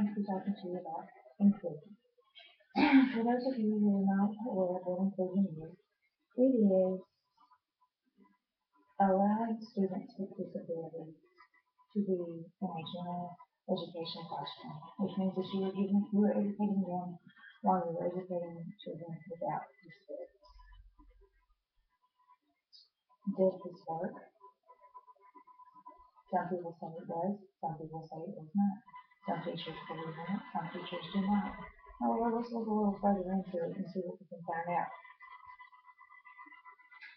going to be talking to you about inclusion. For those of you who are not aware of what inclusion is, it is allowing students with disabilities to be in a general education classroom, which means that you are educating them while you're educating children without disabilities. Does this work? Some people say it does, some people say it does not. Some teachers believe in it, some teachers do not. However, let's look a little further into it and see what we can find out.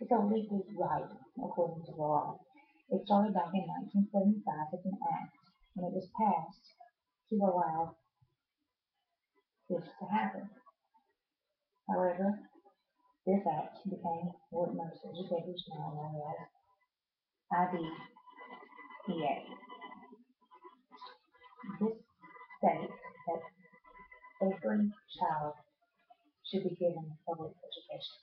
It's a legal right, according to the law. It started back in 1975 as an act, and it was passed to allow this to happen. However, this act became what most educators now know as IDEA. This states that every child should be given public education.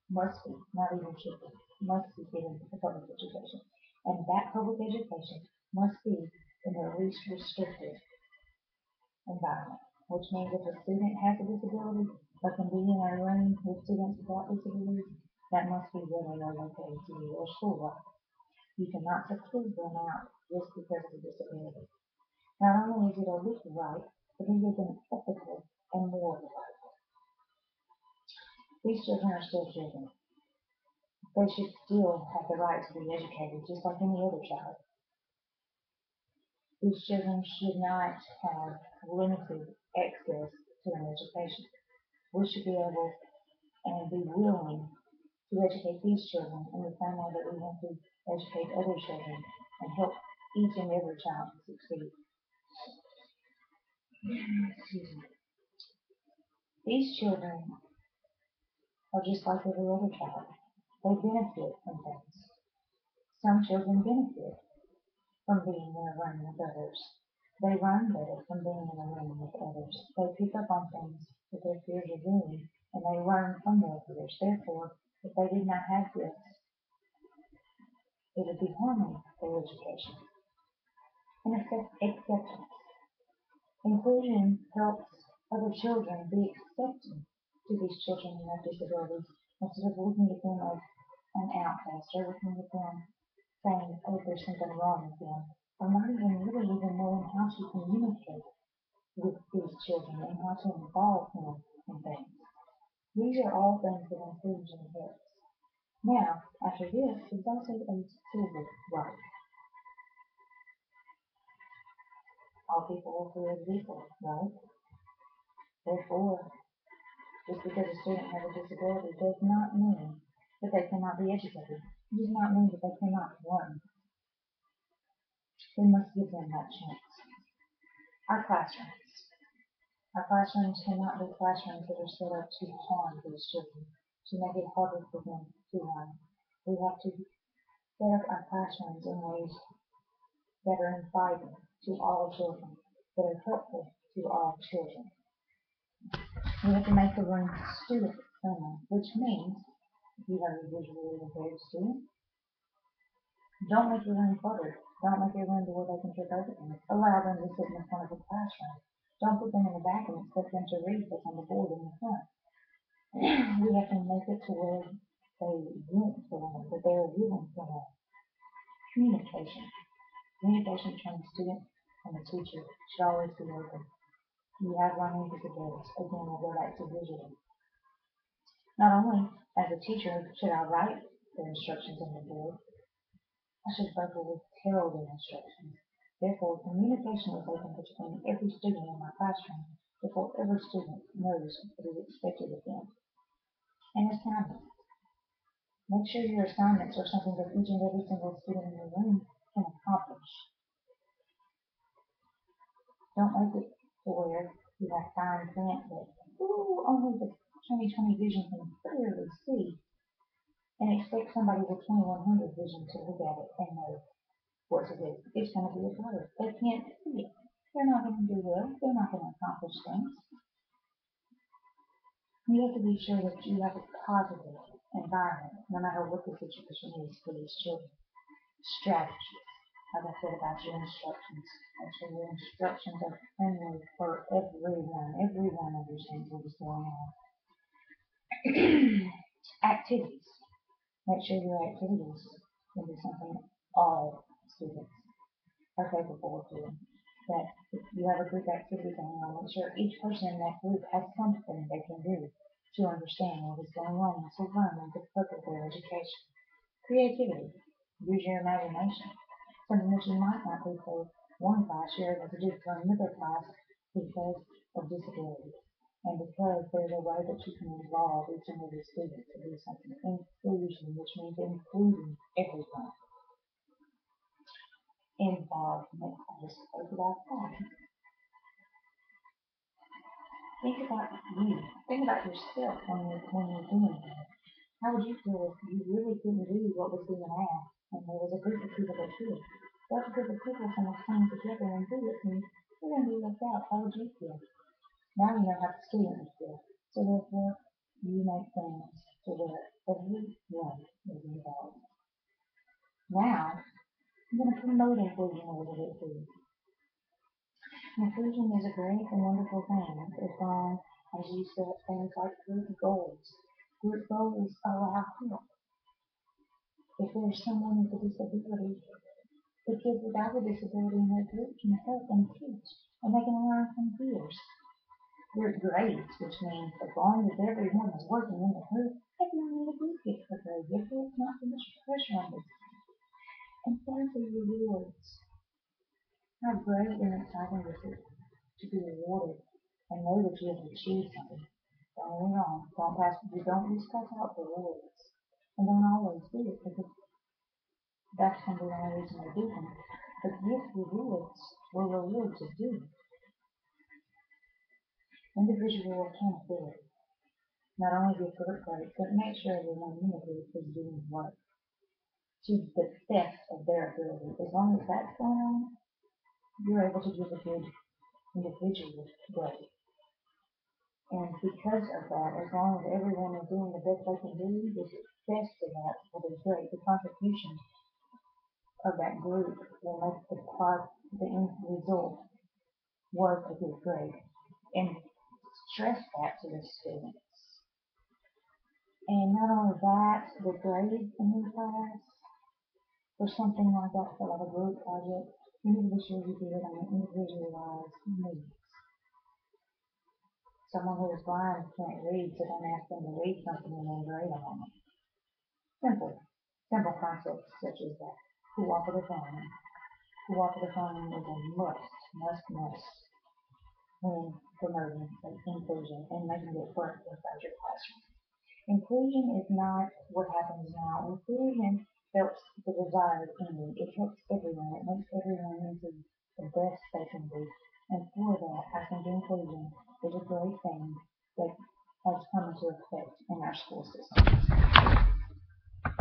Must be, not even should be, must be given public education. And that public education must be in the least restrictive environment, which means if a student has a disability but can be in a room with students without disabilities, that must be where they are located to do their schoolwork. You cannot seclude them out just because of a disability. Not only is it a legal right, but it is an ethical and moral right. These children are still children. They should still have the right to be educated just like any other child. These children should not have limited access to an education. We should be able and be willing to educate these children in the same way that we want to educate other children and help each and every child to succeed. Excuse me. These children are just like every other child. They benefit from things. Some children benefit from being in a room with others. They run better from being in a room with others. They pick up on things that their peers are doing, and they learn from their peers. Therefore, if they did not have this, it would be harming their education. And acceptance. Inclusion helps other children be accepted to these children who have disabilities instead of looking at them as an outcast or looking at them saying, oh, there's something wrong with them, or not even knowing how to communicate with these children and how to involve them in things. These are all things that inclusion helps. Now, after this, there's also a civil right. All people are created equal, right? Therefore, just because a student has a disability does not mean that they cannot be educated. It does not mean that they cannot learn. We must give them that chance. Our classrooms. Our classrooms cannot be classrooms that are set up to harm these children, to make it harder for them to learn. We have to set up our classrooms in ways that are inviting to all children, that are helpful to all children. We have to make the room student friendly, which means if you have a visually impaired student, don't make your room cluttered. Don't make your room to where they can trip over things. Allow them to sit in the front of the classroom. Don't put them in the back and expect them to read what's on the board in the front. We have to make it to where they want to learn, that they're willing to learn. Communication. Communication between the student and the teacher should always be open. You have learning disabilities. Again, we'll go back to visual. Not only as a teacher should I write the instructions on the board, I should verbally tell the instructions. Therefore, communication is open between every student in my classroom before every student knows what is expected of them. And assignments. Make sure your assignments are something that each and every single student in the room can accomplish. Don't make it to where you have fine print that, only the 20/20 vision can clearly see, and expect somebody with 2100 vision to look at it and know what to do. It's going to be a blur. They can't see it. They're not going to do well. They're not going to accomplish things. You have to be sure that you have a positive environment, no matter what the situation is for these children. Strategies. as I said about your instructions. Make sure your instructions are friendly for everyone. Everyone understands what is going on. Activities. Make sure your activities will be something all students are capable of doing. That if you have a group activity going on, make sure each person in that group has something they can do to understand what is going on and to learn and to further their education. Creativity. Use your imagination. Something that you might not do for one class, you're able to do for another class because of disability. And because there's a way that you can involve each and every student to do something. Inclusion, which means including everyone involved in the class of that. Think about you. Think about yourself when you're doing that. How would you feel if you really couldn't do what was being asked and there was a group of people that could? That group of people kind of come together and do it and you're going to be left out. How would you feel? Now you know how the student would feel. So therefore, you make things so that everyone is involved. Now, I'm going to promote inclusion a little bit too. Inclusion is a great and wonderful thing as long as you set things like group goals. Group goals allow help. If there's someone with a disability, the kids without a disability in their group can help and teach, and they can learn from peers. Group grades, which means as long as everyone is working in the group, everyone in the group gets a grade. Therefore, it's not too much pressure on them. And thirdly, rewards. How great and exciting is it to be rewarded and know that you have achieved something? Don't get me wrong, you don't just pass out rewards. And don't always do it because that's going to be the only reason they do them. But with rewards, we're rewarded to do individual accountability. Not only give group grades, but make sure everyone in the group is doing work to the best of their ability. As long as that's going on, you're able to give a good individual grade. And because of that, as long as everyone is doing the best they can do, the success of that will be great. The contribution of that group will make the end result was a good grade. And stress that to the students. And not only that, the grades in the class for something like that, for like a group project, you need to be sure you do it on an individualized needs. Someone who is blind can't read, so don't ask them to read something and then grade on it. Simple concepts such as that. Who offer the phone? Who offer the phone is a must when promoting inclusion and making it work inside your classroom. Inclusion is not what happens now. Inclusion helps the desired ending. It helps everyone. It makes everyone into the best they can be. And for that, I think inclusion is a great thing that has come into effect in our school system.